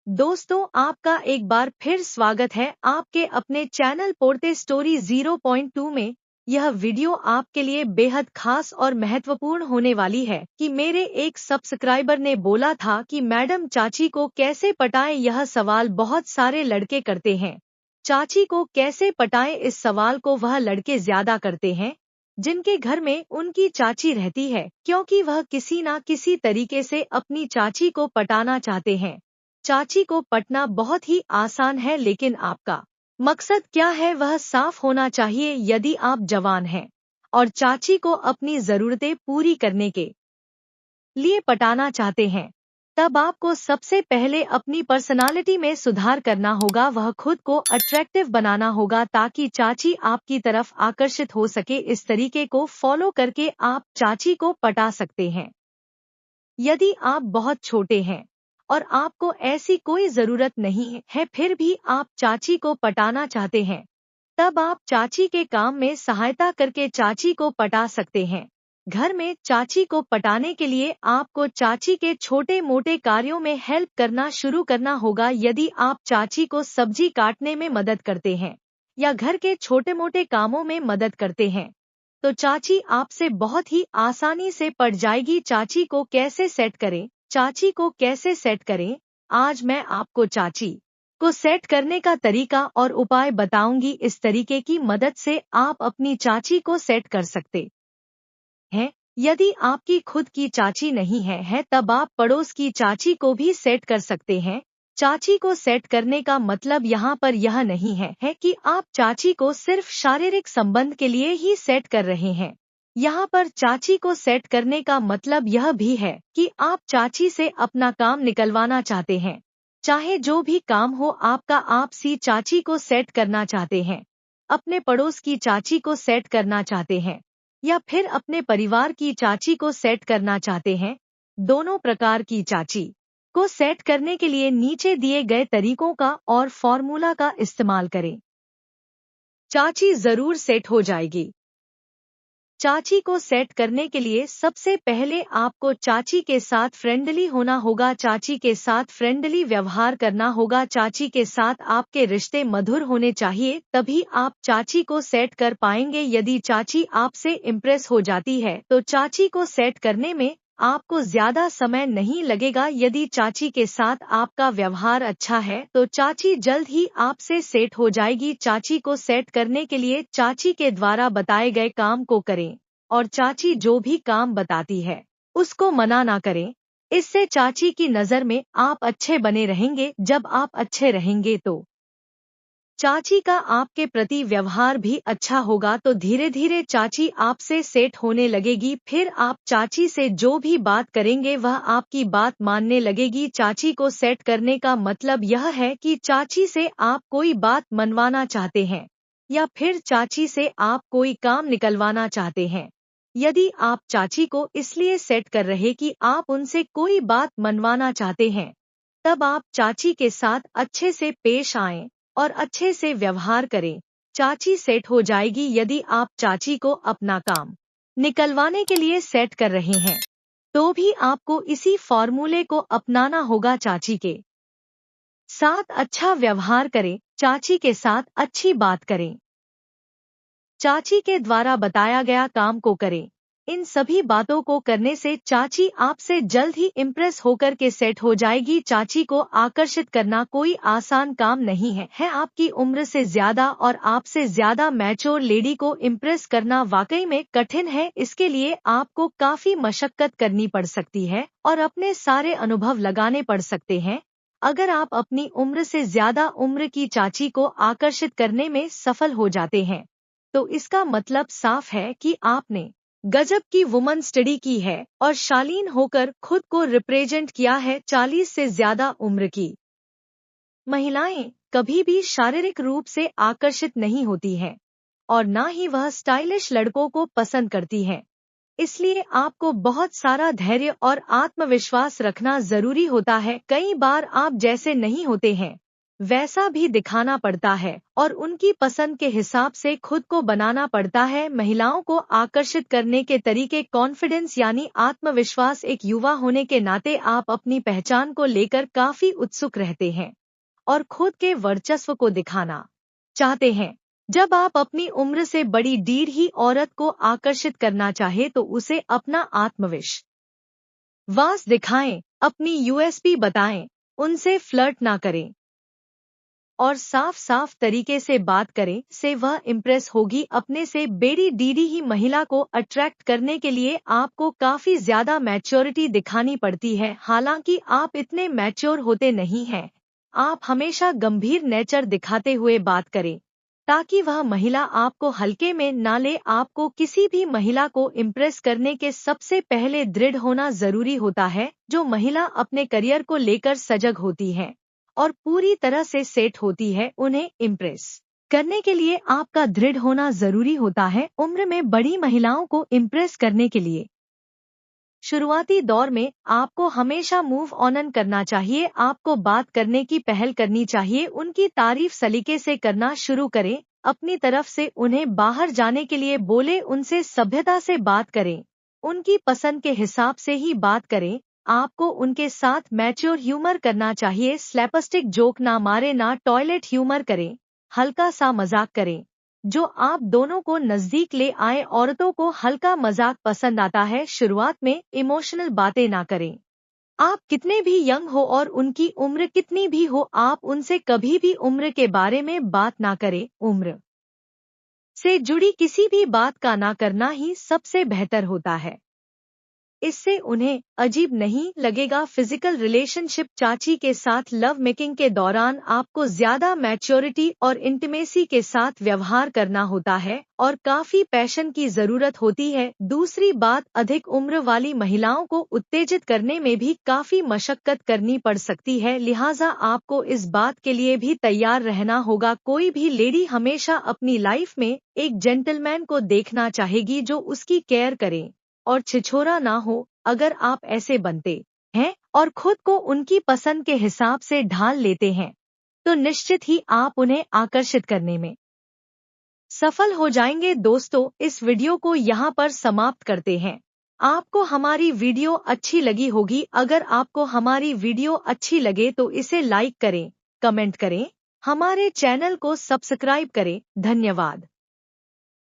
दोस्तों, आपका एक बार फिर स्वागत है आपके अपने चैनल पोर्ते स्टोरी 0.2 में। यह वीडियो आपके लिए बेहद खास और महत्वपूर्ण होने वाली है कि मेरे एक सब्सक्राइबर ने बोला था कि मैडम चाची को कैसे पटाएं। यह सवाल बहुत सारे लड़के करते हैं। चाची को कैसे पटाएं, इस सवाल को वह लड़के ज्यादा करते हैं जिनके घर में उनकी चाची रहती है, क्योंकि वह किसी न किसी तरीके से अपनी चाची को पटाना चाहते हैं। चाची को पटना बहुत ही आसान है, लेकिन आपका मकसद क्या है वह साफ होना चाहिए। यदि आप जवान हैं और चाची को अपनी जरूरतें पूरी करने के लिए पटाना चाहते हैं, तब आपको सबसे पहले अपनी पर्सनालिटी में सुधार करना होगा। वह खुद को अट्रैक्टिव बनाना होगा ताकि चाची आपकी तरफ आकर्षित हो सके। इस तरीके को फॉलो करके आप चाची को पटा सकते हैं। यदि आप बहुत छोटे हैं और आपको ऐसी कोई जरूरत नहीं है, फिर भी आप चाची को पटाना चाहते हैं, तब आप चाची के काम में सहायता करके चाची को पटा सकते हैं। घर में चाची को पटाने के लिए आपको चाची के छोटे मोटे कार्यों में हेल्प करना शुरू करना होगा। यदि आप चाची को सब्जी काटने में मदद करते हैं या घर के छोटे मोटे कामों में मदद करते हैं, तो चाची आपसे बहुत ही आसानी से पट जाएगी। चाची को कैसे सेट करें? चाची को कैसे सेट करें? आज मैं आपको चाची को सेट करने का तरीका और उपाय बताऊंगी। इस तरीके की मदद से आप अपनी चाची को सेट कर सकते हैं। यदि आपकी खुद की चाची नहीं है, तब आप पड़ोस की चाची को भी सेट कर सकते हैं। चाची को सेट करने का मतलब यहाँ पर यह नहीं है कि आप चाची को सिर्फ शारीरिक संबंध के लिए ही सेट कर रहे हैं। यहाँ पर चाची को सेट करने का मतलब यह भी है कि आप चाची से अपना काम निकलवाना चाहते हैं। चाहे जो भी काम हो आपका, आप सी चाची को सेट करना चाहते हैं, अपने पड़ोस की चाची को सेट करना चाहते हैं, या फिर अपने परिवार की चाची को सेट करना चाहते हैं। दोनों प्रकार की चाची को सेट करने के लिए नीचे दिए गए तरीकों का और फॉर्मूला का इस्तेमाल करें। चाची जरूर सेट हो जाएगी। चाची को सेट करने के लिए सबसे पहले आपको चाची के साथ फ्रेंडली होना होगा। चाची के साथ फ्रेंडली व्यवहार करना होगा। चाची के साथ आपके रिश्ते मधुर होने चाहिए, तभी आप चाची को सेट कर पाएंगे। यदि चाची आपसे इम्प्रेस हो जाती है तो चाची को सेट करने में आपको ज्यादा समय नहीं लगेगा। यदि चाची के साथ आपका व्यवहार अच्छा है तो चाची जल्द ही आपसे सेट हो जाएगी। चाची को सेट करने के लिए चाची के द्वारा बताए गए काम को करें और चाची जो भी काम बताती है उसको मना ना करें। इससे चाची की नजर में आप अच्छे बने रहेंगे। जब आप अच्छे रहेंगे तो चाची का आपके प्रति व्यवहार भी अच्छा होगा, तो धीरे धीरे चाची आपसे सेट होने लगेगी। फिर आप चाची से जो भी बात करेंगे वह आपकी बात मानने लगेगी। चाची को सेट करने का मतलब यह है कि चाची से आप कोई बात मनवाना चाहते हैं या फिर चाची से आप कोई काम निकलवाना चाहते हैं। यदि आप चाची को इसलिए सेट कर रहे कि आप उनसे कोई बात मनवाना चाहते हैं, तब आप चाची के साथ अच्छे से पेश आएं और अच्छे से व्यवहार करें। चाची सेट हो जाएगी। यदि आप चाची को अपना काम निकलवाने के लिए सेट कर रहे हैं, तो भी आपको इसी फॉर्मूले को अपनाना होगा। चाची के साथ अच्छा व्यवहार करें, चाची के साथ अच्छी बात करें, चाची के द्वारा बताया गया काम को करें। इन सभी बातों को करने से चाची आपसे जल्द ही इम्प्रेस होकर के सेट हो जाएगी। चाची को आकर्षित करना कोई आसान काम नहीं है। आपकी उम्र से ज्यादा और आपसे ज्यादा मैच्योर लेडी को इम्प्रेस करना वाकई में कठिन है। इसके लिए आपको काफी मशक्कत करनी पड़ सकती है और अपने सारे अनुभव लगाने पड़ सकते हैं। अगर आप अपनी उम्र से ज्यादा उम्र की चाची को आकर्षित करने में सफल हो जाते हैं, तो इसका मतलब साफ है कि आपने गजब की वुमन स्टडी की है और शालीन होकर खुद को रिप्रेजेंट किया है। 40 से ज्यादा उम्र की महिलाएं कभी भी शारीरिक रूप से आकर्षित नहीं होती हैं और ना ही वह स्टाइलिश लड़कों को पसंद करती हैं। इसलिए आपको बहुत सारा धैर्य और आत्मविश्वास रखना जरूरी होता है। कई बार आप जैसे नहीं होते हैं वैसा भी दिखाना पड़ता है और उनकी पसंद के हिसाब से खुद को बनाना पड़ता है। महिलाओं को आकर्षित करने के तरीके। कॉन्फिडेंस यानी आत्मविश्वास। एक युवा होने के नाते आप अपनी पहचान को लेकर काफी उत्सुक रहते हैं और खुद के वर्चस्व को दिखाना चाहते हैं। जब आप अपनी उम्र से बड़ी ढीढ़ी औरत को आकर्षित करना चाहे तो उसे अपना आत्मविश्वास दिखाएं, अपनी यूएसपी बताएं, उनसे फ्लर्ट ना करें और साफ साफ तरीके से बात करें से वह इम्प्रेस होगी। अपने से बेड़ी डीडी ही महिला को अट्रैक्ट करने के लिए आपको काफी ज्यादा मैच्योरिटी दिखानी पड़ती है। हालांकि आप इतने मैच्योर होते नहीं हैं। आप हमेशा गंभीर नेचर दिखाते हुए बात करें ताकि वह महिला आपको हल्के में ना ले। आपको किसी भी महिला को इम्प्रेस करने के सबसे पहले दृढ़ होना जरूरी होता है। जो महिला अपने करियर को लेकर सजग होती है और पूरी तरह से सेट होती है, उन्हें इम्प्रेस करने के लिए आपका दृढ़ होना जरूरी होता है। उम्र में बड़ी महिलाओं को इम्प्रेस करने के लिए शुरुआती दौर में आपको हमेशा मूव ऑन करना चाहिए। आपको बात करने की पहल करनी चाहिए। उनकी तारीफ सलीके से करना शुरू करें। अपनी तरफ से उन्हें बाहर जाने के लिए बोले, उनसे सभ्यता से बात करें, उनकी पसंद के हिसाब से ही बात करें। आपको उनके साथ मैच्योर ह्यूमर करना चाहिए। स्लैपस्टिक जोक ना मारे, ना टॉयलेट ह्यूमर करें, हल्का सा मजाक करें जो आप दोनों को नजदीक ले आए। औरतों को हल्का मजाक पसंद आता है। शुरुआत में इमोशनल बातें ना करें। आप कितने भी यंग हो और उनकी उम्र कितनी भी हो, आप उनसे कभी भी उम्र के बारे में बात ना करें। उम्र से जुड़ी किसी भी बात का ना करना ही सबसे बेहतर होता है। इससे उन्हें अजीब नहीं लगेगा। Physical relationship. चाची के साथ लव मेकिंग के दौरान आपको ज्यादा मैच्योरिटी और इंटीमेसी के साथ व्यवहार करना होता है और काफी पैशन की जरूरत होती है। दूसरी बात, अधिक उम्र वाली महिलाओं को उत्तेजित करने में भी काफी मशक्कत करनी पड़ सकती है, लिहाजा आपको इस बात के लिए भी तैयार रहना होगा। कोई भी लेडी हमेशा अपनी लाइफ में एक जेंटलमैन को देखना चाहेगी जो उसकी केयर करे और छिछोरा ना हो। अगर आप ऐसे बनते हैं और खुद को उनकी पसंद के हिसाब से ढाल लेते हैं तो निश्चित ही आप उन्हें आकर्षित करने में सफल हो जाएंगे। दोस्तों, इस वीडियो को यहाँ पर समाप्त करते हैं। आपको हमारी वीडियो अच्छी लगी होगी। अगर आपको हमारी वीडियो अच्छी लगे तो इसे लाइक करें, कमेंट करें, हमारे चैनल को सब्सक्राइब करें। धन्यवाद।